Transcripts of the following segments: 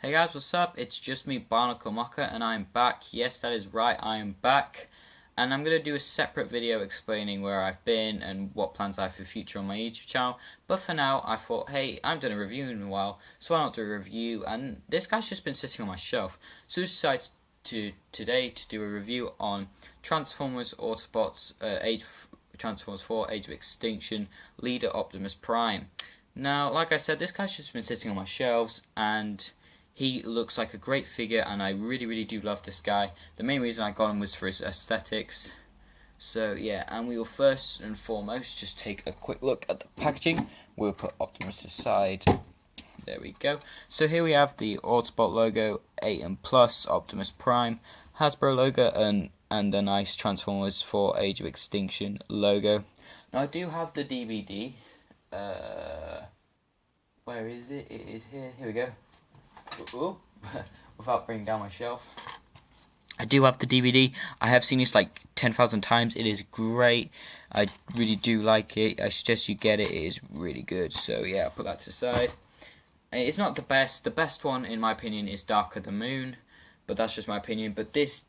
Hey guys, what's up? It's just me, Barnacle Mocker, and I'm back. Yes, that is right, I am back. And I'm going to do a separate video explaining where I've been and what plans I have for the future on my YouTube channel. But for now, I thought, hey, I haven't done a review in a while, so why not do a review? And this guy's just been sitting on my shelf. So I decided today to do a review on Transformers Autobots Transformers 4 Age of Extinction Leader Optimus Prime. Now, like I said, this guy's just been sitting on my shelves, and he looks like a great figure, and I really do love this guy. The main reason I got him was for his aesthetics. So yeah, and we will first and foremost just take a quick look at the packaging. We'll put Optimus aside. There we go. So here we have the Autobot logo, 8 and Plus, Optimus Prime, Hasbro logo, and a nice Transformers 4 Age of Extinction logo. Now I do have the DVD. Where is it? It is here. Here we go. Without bringing down my shelf. I do have the DVD. I have seen this like 10,000 times. It is great. I really do like it. I suggest you get it. It is really good. So yeah, I'll put that to the side. It's not the best. The best one, in my opinion, is Dark of the Moon. But that's just my opinion. But this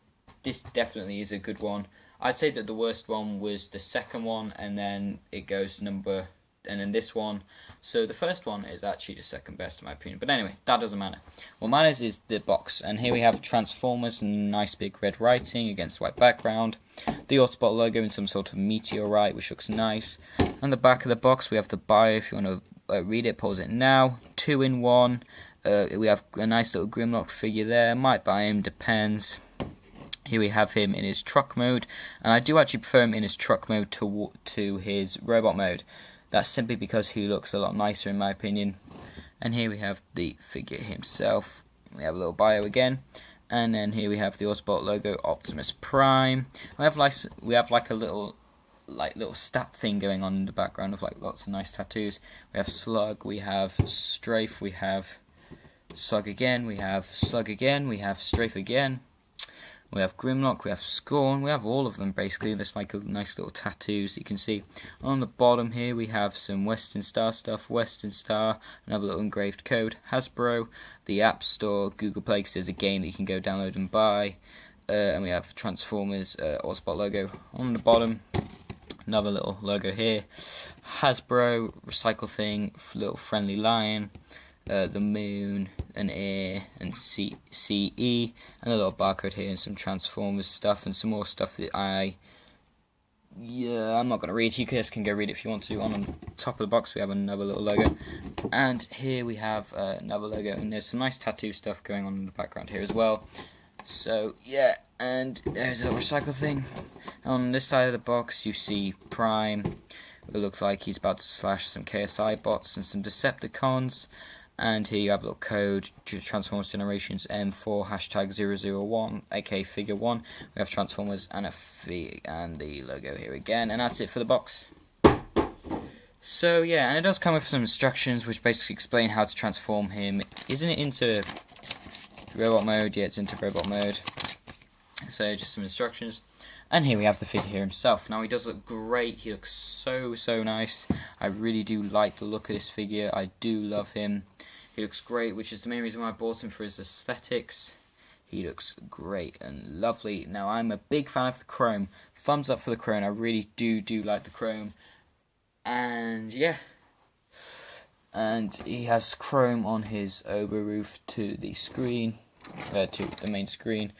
definitely is a good one. I'd say that the worst one was the second one, and then it goes and then this one. So the first one is actually the second best in my opinion. But anyway, that doesn't matter. What matters is the box. And here we have Transformers, nice big red writing against white background. The Autobot logo in some sort of meteorite, which looks nice. On the back of the box we have the bio. If you want to read it, pause it now. 2 in 1. We have a nice little Grimlock figure there. Might buy him, depends. Here we have him in his truck mode. And I do actually prefer him in his truck mode to his robot mode. That's simply because he looks a lot nicer in my opinion. And here we have the figure himself. We have a little bio again. And then here we have the Autobot logo, Optimus Prime. We have like a little stat thing going on in the background of like lots of nice tattoos. We have Slug, we have Strafe, we have Slug again, we have Slug again, we have Strafe again. We have Grimlock, we have Scorn, we have all of them basically. There's like a nice little tattoos you can see. On the bottom here we have some Western Star stuff, Western Star, another little engraved code, Hasbro, the App Store, Google Play, because there's a game that you can go download and buy. And we have Transformers Autobot logo on the bottom. Another little logo here. Hasbro, recycle thing, little friendly lion. The moon, an air, and CE, and a little barcode here, and some Transformers stuff, and some more stuff that I'm not going to read. You guys can go read it if you want to. On the top of the box we have another little logo, and here we have another logo, and there's some nice tattoo stuff going on in the background here as well. So yeah, and there's a little recycle thing. On this side of the box you see Prime. It looks like he's about to slash some KSI bots and some Decepticons. And here you have a little code, Transformers Generations M4 #001, aka Figure 1. We have Transformers and and the logo here again, and that's it for the box. So yeah, and it does come with some instructions which basically explain how to transform him. Isn't it into robot mode? Yeah, it's into robot mode. So just some instructions. And here we have the figure here himself. Now he does look great. He looks so nice. I really do like the look of this figure. I do love him. He looks great, which is the main reason why I bought him, for his aesthetics. He looks great and lovely. Now I'm a big fan of the chrome. Thumbs up for the chrome. I really do like the chrome. And yeah. And he has chrome on his Oberroof to the screen, to the main screen.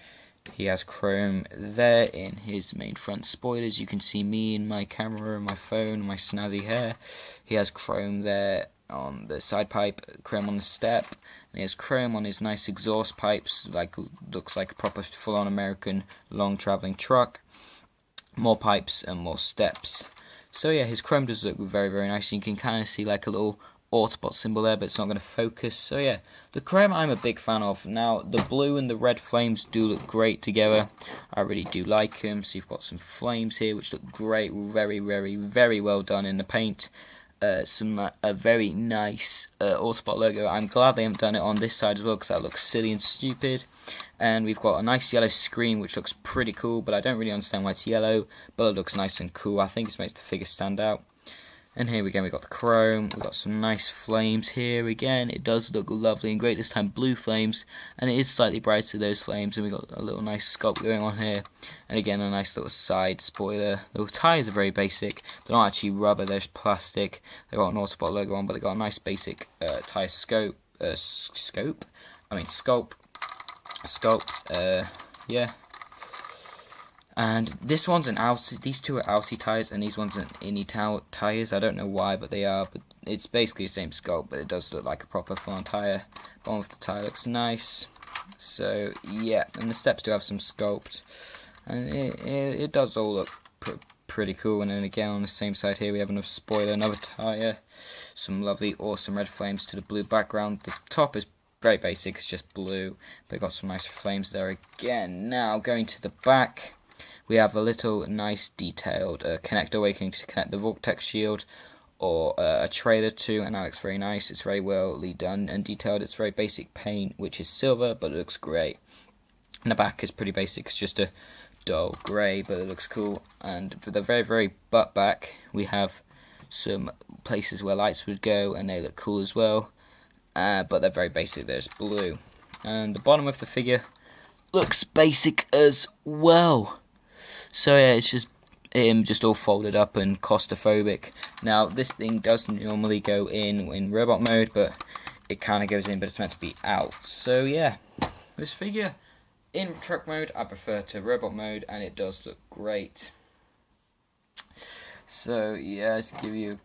He has chrome there in his main front spoilers. You can see me in my camera, my phone, my snazzy hair. He has chrome there on the side pipe, chrome on the step. And he has chrome on his nice exhaust pipes, looks like a proper full-on American long travelling truck. More pipes and more steps. So yeah, his chrome does look very nice. You can kind of see like a little Autobot symbol there, but it's not going to focus. So yeah, the chrome I'm a big fan of. Now the blue and the red flames do look great together. I really do like them. So you've got some flames here which look great, very well done in the paint. A very nice Autobot logo. I'm glad they haven't done it on this side as well, because that looks silly and stupid. And we've got a nice yellow screen which looks pretty cool, but I don't really understand why it's yellow, but it looks nice and cool. I think it's made the figure stand out. And here again we got the chrome, we got some nice flames here again. It does look lovely and great, this time blue flames, and it is slightly brighter those flames, and we got a little nice sculpt going on here. And again a nice little side spoiler. The tyres are very basic, they're not actually rubber, they're just plastic. They got an Autobot logo on, but they got a nice basic tyre sculpt, yeah. And this one's an outie, these two are outie tyres, and these ones are innie tyres. I don't know why, but they are. But it's basically the same sculpt, but it does look like a proper full-on tyre. Bottom of the tyre looks nice. So yeah, and the steps do have some sculpt, and it does all look pretty cool. And then again on the same side here we have another spoiler, another tyre, some lovely, awesome red flames to the blue background. The top is very basic, it's just blue, but got some nice flames there again. Now going to the back. We have a little nice detailed connector where you can connect the Vortex shield or a trailer to, and that looks very nice. It's very well done and detailed. It's very basic paint, which is silver, but it looks great. And the back is pretty basic, it's just a dull grey, but it looks cool. And for the very butt back, we have some places where lights would go, and they look cool as well. But they're very basic, there's blue. And the bottom of the figure looks basic as well. So yeah, it's just him just all folded up and claustrophobic. Now this thing does normally go in robot mode, but it kind of goes in, but it's meant to be out. So yeah, this figure in truck mode I prefer to robot mode, and it does look great. So yeah, let's give you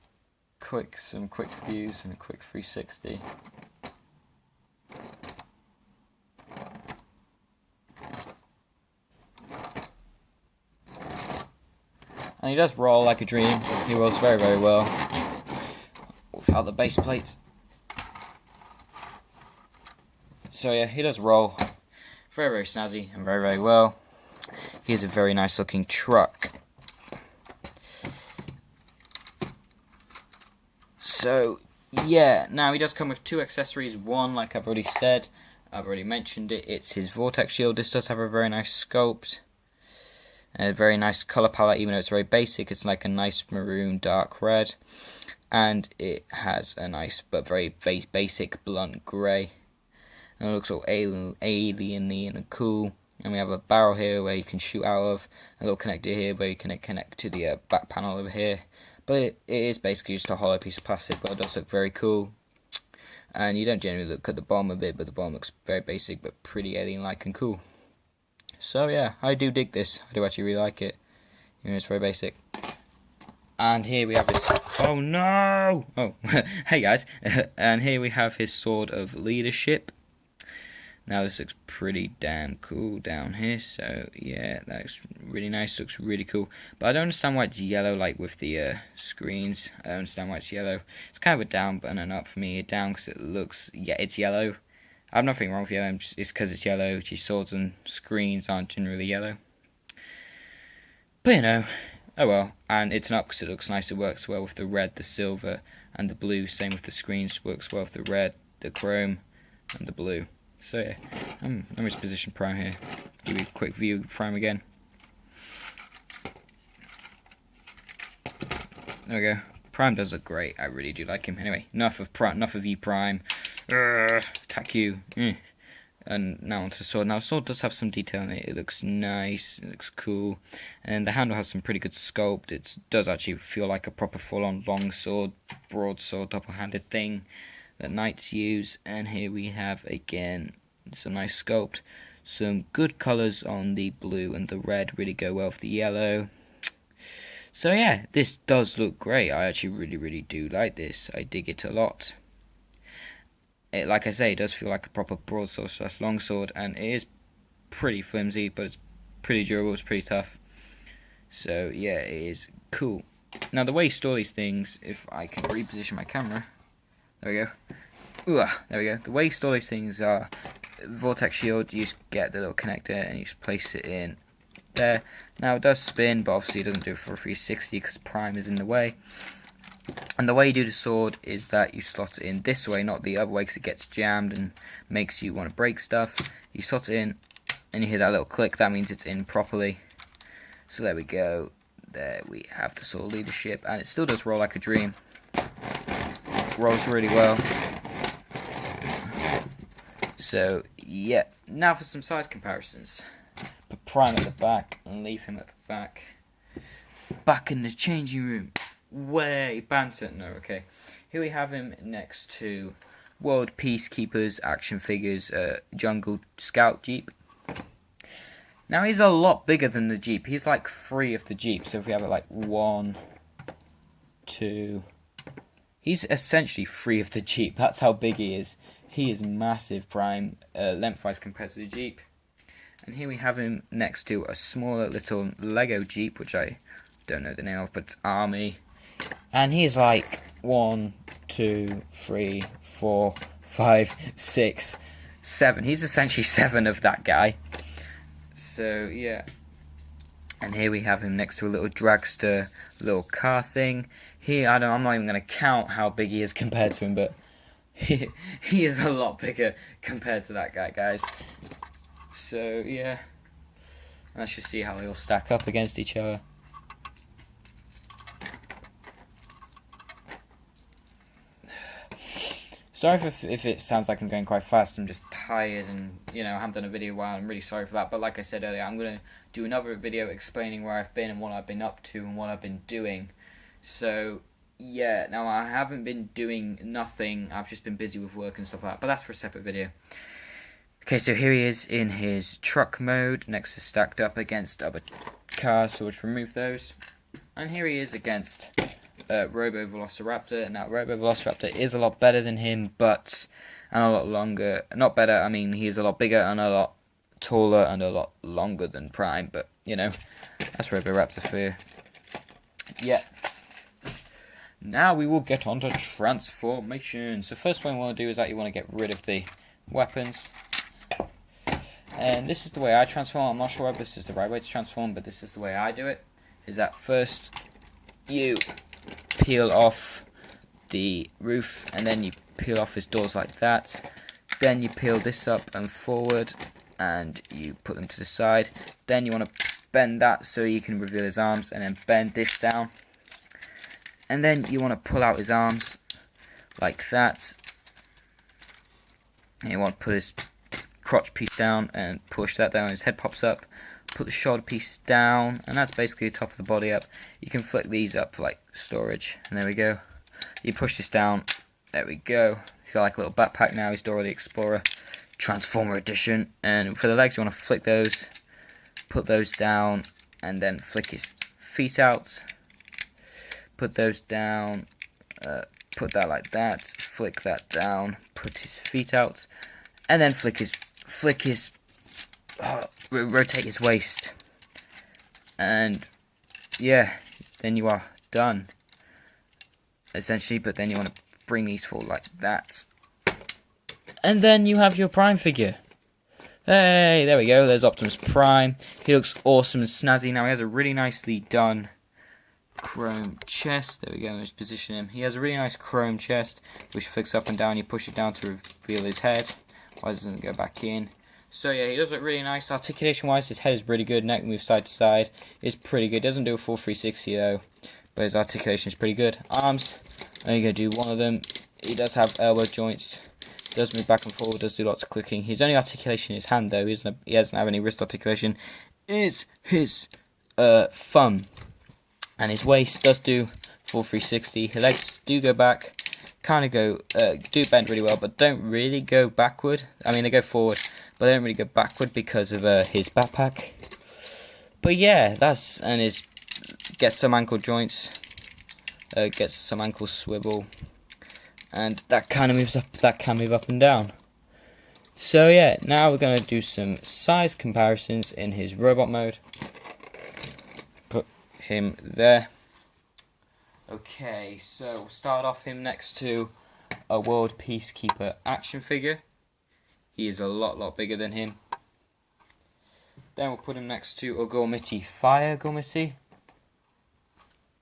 some quick views and a quick 360. And he does roll like a dream. He rolls very well without the base plates. So yeah, he does roll very snazzy and very well. Here's a very nice looking truck. So yeah, now he does come with two accessories. One, like I've already said, I've already mentioned it, it's his Vortex shield. This does have a very nice sculpt. A very nice colour palette, even though it's very basic. It's like a nice maroon, dark red, and it has a nice but very basic blunt grey. And it looks all alien-y and cool. And we have a barrel here where you can shoot out of, a little connector here where you can connect to the back panel over here. But it is basically just a hollow piece of plastic, but it does look very cool. And you don't generally look at the bottom of it, but the bottom looks very basic but pretty alien-like and cool. So yeah, I do dig this. I do actually really like it. You know, it's very basic. And here we have his... Oh no! Oh, hey guys. And here we have his Sword of Leadership. Now this looks pretty damn cool down here. So yeah, that looks really nice. Looks really cool. But I don't understand why it's yellow, like with the screens. I don't understand why it's yellow. It's kind of a down button and up for me. Down because it looks... Yeah, it's yellow. I have nothing wrong with yellow, it's because it's yellow. Gee, swords and screens aren't generally yellow. But you know, oh well. And it's an up because it looks nice. It works well with the red, the silver, and the blue. Same with the screens. Works well with the red, the chrome, and the blue. So yeah, let me just position Prime here. Give you a quick view of Prime again. There we go. Prime does look great. I really do like him. Anyway, enough of you, Prime. Attack you. And now onto the sword. Now the sword does have some detail in it. It looks nice. It looks cool. And the handle has some pretty good sculpt. It does actually feel like a proper full-on long sword, broadsword, double-handed thing that knights use. And here we have again some nice sculpt. Some good colours on the blue and the red. Really go well with the yellow. So yeah, this does look great. I actually really do like this. I dig it a lot. Like I say, it does feel like a proper broadsword / longsword, and it is pretty flimsy, but it's pretty durable, it's pretty tough. So yeah, it is cool. Now the way you store these things, if I can reposition my camera, there we go. There we go. The way you store these things are Vortex shield, you just get the little connector and you just place it in there. Now it does spin, but obviously it doesn't do it for 360 because Prime is in the way. And the way you do the sword is that you slot it in this way, not the other way, because it gets jammed and makes you want to break stuff. You slot it in, and you hear that little click, that means it's in properly. So there we go. There we have the Sword of Leadership, and it still does roll like a dream. rolls really well. So yeah, now for some size comparisons. Put Prime at the back and leave him at the back. Back in the changing room. Way banter. No, okay. Here we have him next to World Peacekeepers action figures Jungle Scout Jeep. Now he's a lot bigger than the Jeep. He's like 3 of the Jeep. So if we have it like 1, 2, he's essentially 3 of the Jeep. That's how big he is. He is massive Prime lengthwise compared to the Jeep. And here we have him next to a smaller little Lego Jeep, which I don't know the name of, but it's Army. And he's like 1, 2, 3, 4, 5, 6, 7. He's essentially 7 of that guy. So yeah. And here we have him next to a little dragster, little car thing. Here, I'm not even going to count how big he is compared to him, but he is a lot bigger compared to that guy, guys. So yeah. Let's just see how they all stack up against each other. Sorry if it sounds like I'm going quite fast. I'm just tired and, I haven't done a video in a while. I'm really sorry for that. But like I said earlier, I'm going to do another video explaining where I've been and what I've been up to and what I've been doing. So, yeah. Now, I haven't been doing nothing. I've just been busy with work and stuff like that. But that's for a separate video. Okay, so here he is in his truck mode, next to stacked up against other cars. So we'll just remove those. And here he is against Robo Velociraptor. Now Robo Velociraptor is a lot better than him, but and a lot longer. Not better, I mean he's a lot bigger and a lot taller and a lot longer than Prime, but that's Robo Raptor for you. Yeah. Now we will get on to transformation. So first one we want to do is that you want to get rid of the weapons. And this is the way I transform. I'm not sure if this is the right way to transform, but this is the way I do it. Is that first you peel off the roof and then you peel off his doors like that. Then you peel this up and forward and you put them to the side. Then you want to bend that so you can reveal his arms, and then bend this down. And then you want to pull out his arms like that. And you want to put his crotch piece down and push that down. His head pops up. Put the shoulder piece down, and that's basically the top of the body up. You can flick these up for like storage, and there we go. You push this down, there we go. He's got like a little backpack now. He's Dora the Explorer, Transformer Edition. And for the legs, you want to flick those, put those down, and then flick his feet out. Put those down, put that like that, flick that down, put his feet out, and then rotate his waist, and yeah, then you are done essentially. But then you want to bring these forward like that, and then you have your Prime figure. Hey, there we go, there's Optimus Prime. He looks awesome and snazzy. Now he has a really nicely done chrome chest. There we go, let's position him. He has a really nice chrome chest which flicks up and down. You push it down to reveal his head. Why doesn't it go back in? So yeah, he does look really nice. Articulation wise, his head is pretty good. Neck moves side to side is pretty good. Doesn't do a full 360 though, but his articulation is pretty good. Arms, only going to do one of them. He does have elbow joints. Does move back and forward. Does do lots of clicking. His only articulation in his hand though, he doesn't have any wrist articulation, is his thumb. And his waist does do full 360. His legs do go back. Kind of go, do bend really well, but don't really go backward. I mean, they go forward, but they don't really go backward because of his backpack. But yeah, gets some ankle joints, gets some ankle swivel, and that kind of moves up. That can move up and down. So yeah, now we're gonna do some size comparisons in his robot mode. Put him there. Okay, so we'll start off him next to a World Peacekeeper action figure. He is a lot bigger than him. Then we'll put him next to a Gormiti Fire Gormiti.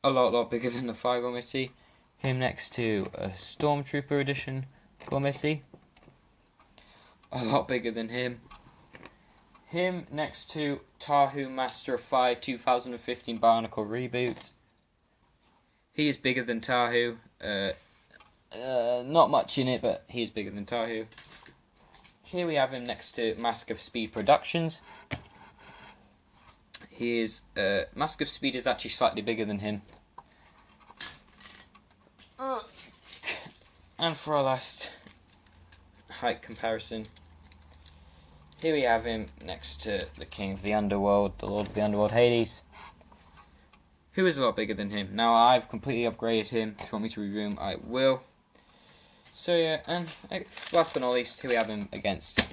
A lot bigger than the Fire Gormiti. Him next to a Stormtrooper Edition Gormiti. A lot bigger than him. Him next to Tahu Master of Fire 2015 Bionicle Reboot. He is bigger than Tahu. Not much in it, but he's bigger than Tahu. Here we have him next to Mask of Speed Productions. Mask of Speed is actually slightly bigger than him. And for our last height comparison, here we have him next to the King of the Underworld, the Lord of the Underworld, Hades, who is a lot bigger than him. Now, I've completely upgraded him. If you want me to review him, I will. So yeah, and last but not least, here we have him against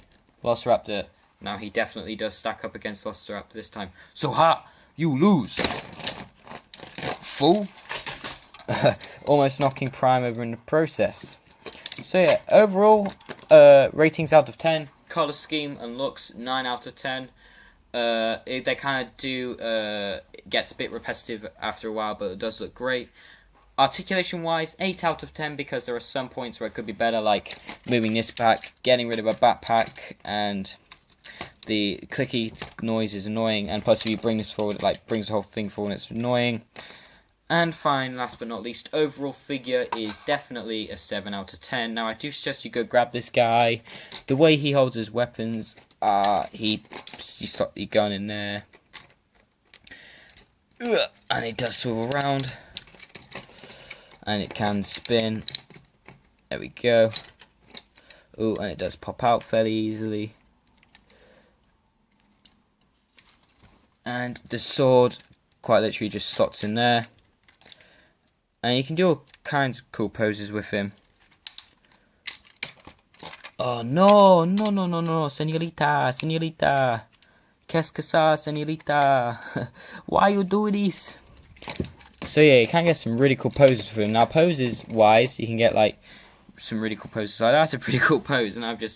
Velociraptor. Now, he definitely does stack up against Velociraptor this time. So ha, you lose, fool. Almost knocking Prime over in the process. So yeah, overall, ratings out of 10. Colour scheme and looks, 9 out of 10. They kind of do, it gets a bit repetitive after a while, but it does look great. Articulation wise, 8 out of 10, because there are some points where it could be better, like moving this back, getting rid of a backpack, and the clicky noise is annoying, and plus if you bring this forward, it like brings the whole thing forward and it's annoying. And fine, last but not least, overall figure is definitely a 7 out of 10. Now I do suggest you go grab this guy. The way he holds his weapons, he slot the gun in there, and it does swivel around, and it can spin. There we go. Oh, and it does pop out fairly easily. And the sword quite literally just slots in there. And you can do all kinds of cool poses with him. Oh no, no, no, no, no, señorita, señorita. Qu'est-ce que ça, señorita? Why you do this? So yeah, you can get some really cool poses for him. Now, poses wise, you can get like some really cool poses. Like, that's a pretty cool pose, and I've just